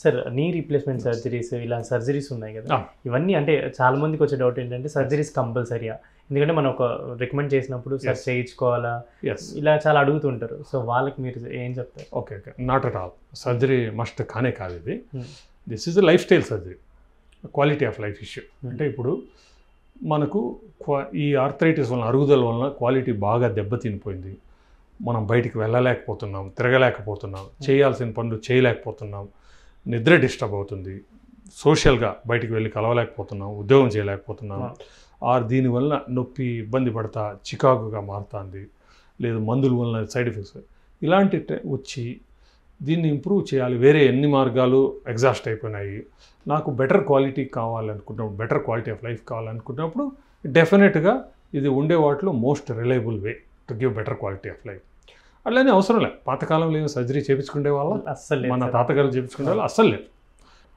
Sir knee replacement surgeries ఇలా surgeries ఉన్నాయి కదా, ఇవన్నీ అంటే చాలా మందికి వచ్చే డౌట్ ఏంటంటే సర్జరీస్ కంపల్సరీయా? ఎందుకంటే మనం ఒక రికమెండ్ చేసినప్పుడు సార్ చేయించుకోవాలా ఇలా చాలా అడుగుతుంటారు. సో వాళ్ళకి మీరు ఏం చెప్తారు? Okay, not at all. Surgery must కానే కాదు ఇది. This is life style surgery, quality of life issue. అంటే ఇప్పుడు మనకు ఈ ఆర్థరైటిస్ వలన, అరుగుదల వలన క్వాలిటీ బాగా దెబ్బతినిపోయింది. మనం బయటికి వెళ్ళలేకపోతున్నాం, తిరగలేకపోతున్నాం, చేయాల్సిన పనులు చేయలేకపోతున్నాం, నిద్ర డిస్టర్బ్ అవుతుంది, సోషల్గా బయటికి వెళ్ళి కలవలేకపోతున్నాం, ఉద్యోగం చేయలేకపోతున్నాం, దీనివల్ల నొప్పి ఇబ్బంది పడతా చికాకుగా మారుతుంది, లేదు మందుల వలన సైడ్ ఎఫెక్ట్స్ ఇలాంటి వచ్చి దీన్ని ఇంప్రూవ్ చేయాలి. వేరే ఎన్ని మార్గాలు ఎగ్జాస్ట్ అయిపోయినాయి. నాకు బెటర్ క్వాలిటీ కావాలనుకున్నప్పుడు, బెటర్ క్వాలిటీ ఆఫ్ లైఫ్ కావాలనుకున్నప్పుడు డెఫినెట్గా ఇది ఉండే వాటిలో most reliable way to give better quality of life. అట్లనే అవసరం లేదు. పాతకాలంలో ఏమో సర్జరీ చేయించుకునే వాళ్ళ అస్సలు, మన తాతగారు చేయించుకునే వాళ్ళు అస్సలు లేదు.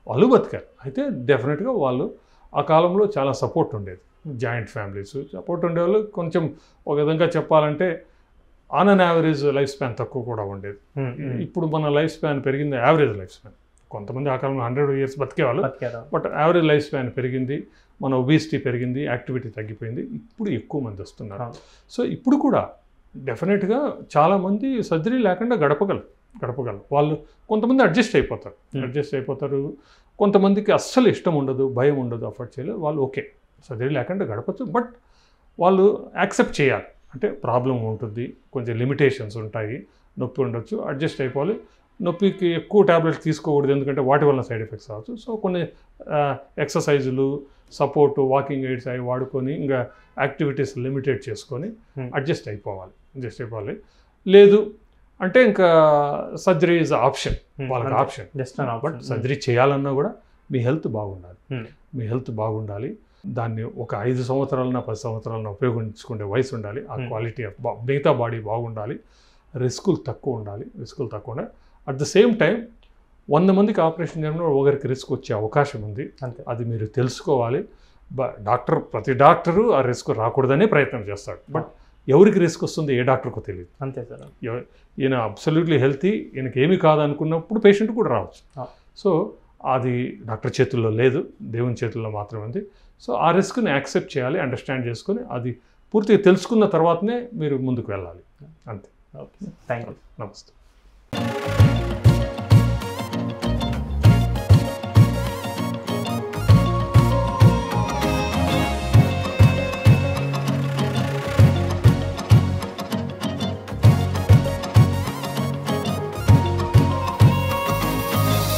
వాళ్ళు బతికారు. అయితే డెఫినెట్గా వాళ్ళు ఆ కాలంలో చాలా సపోర్ట్ ఉండేది. జాయింట్ ఫ్యామిలీస్ సపోర్ట్ ఉండేవాళ్ళు. కొంచెం ఒక విధంగా చెప్పాలంటే on an average life span తక్కువ కూడా ఉండేది. ఇప్పుడు మన లైఫ్ స్పాన్ పెరిగింది, యావరేజ్ లైఫ్ స్పాన్. కొంతమంది ఆ కాలంలో 100 years బతికేవాళ్ళు, బట్ యావరేజ్ లైఫ్ స్పాన్ పెరిగింది, మన ఒబిసిటీ పెరిగింది, యాక్టివిటీ తగ్గిపోయింది. ఇప్పుడు ఎక్కువ మంది వస్తున్నారు. సో ఇప్పుడు కూడా డెఫినెట్గా చాలామంది సర్జరీ లేకుండా గడపగలరు. వాళ్ళు కొంతమంది అడ్జస్ట్ అయిపోతారు, కొంతమందికి అస్సలు ఇష్టం ఉండదు, భయం ఉండదు, అఫోర్డ్ చేయలేదు. వాళ్ళు ఓకే సర్జరీ లేకుండా గడపచ్చు, బట్ వాళ్ళు యాక్సెప్ట్ చేయాలి. అంటే ప్రాబ్లం ఉంటుంది, కొంచెం లిమిటేషన్స్ ఉంటాయి, నొప్పి ఉండొచ్చు, అడ్జస్ట్ అయిపోవాలి. నొప్పికి ఎక్కువ ట్యాబ్లెట్స్ తీసుకోకూడదు, ఎందుకంటే వాటి వల్ల సైడ్ ఎఫెక్ట్స్ రావచ్చు. సో కొన్ని ఎక్సర్సైజులు, సపోర్టు, వాకింగ్ ఎయిడ్స్ అవి వాడుకొని ఇంకా యాక్టివిటీస్ లిమిటెడ్ చేసుకొని అడ్జస్ట్ అయిపోవాలి. లేదు అంటే ఇంకా సర్జరీ ఈజ్ ఆప్షన్, వాళ్ళకి ఆప్షన్. బట్ సర్జరీ చేయాలన్నా కూడా మీ హెల్త్ బాగుండాలి. దాన్ని ఒక 5 సంవత్సరాలన 10 సంవత్సరాలను ఉపయోగించుకునే వయసు ఉండాలి. ఆ క్వాలిటీ ఆఫ్ మిగతా బాడీ బాగుండాలి. రిస్కులు తక్కువ ఉండాలి. అట్ ద సేమ్ టైం 100 మందికి ఆపరేషన్ చేయడంలో ఒకరికి రిస్క్ వచ్చే అవకాశం ఉంది. అది మీరు తెలుసుకోవాలి. ప్రతి డాక్టరు ఆ రిస్క్ రాకూడదనే ప్రయత్నం చేస్తాడు. బట్ ఎవరికి రిస్క్ వస్తుంది ఏ డాక్టర్కు తెలియదు. అంతే సార్. ఈయన అబ్సల్యూట్లీ హెల్తీ, ఈయనకి ఏమీ కాదనుకున్నప్పుడు పేషెంట్ కూడా రావచ్చు. సో అది డాక్టర్ చేతుల్లో లేదు, దేవుని చేతుల్లో మాత్రమే ఉంది. సో ఆ రిస్క్ని యాక్సెప్ట్ చేయాలి, అండర్స్టాండ్ చేసుకొని అది పూర్తిగా తెలుసుకున్న తర్వాతనే మీరు ముందుకు వెళ్ళాలి. అంతే. Okay, thank you. నమస్తే.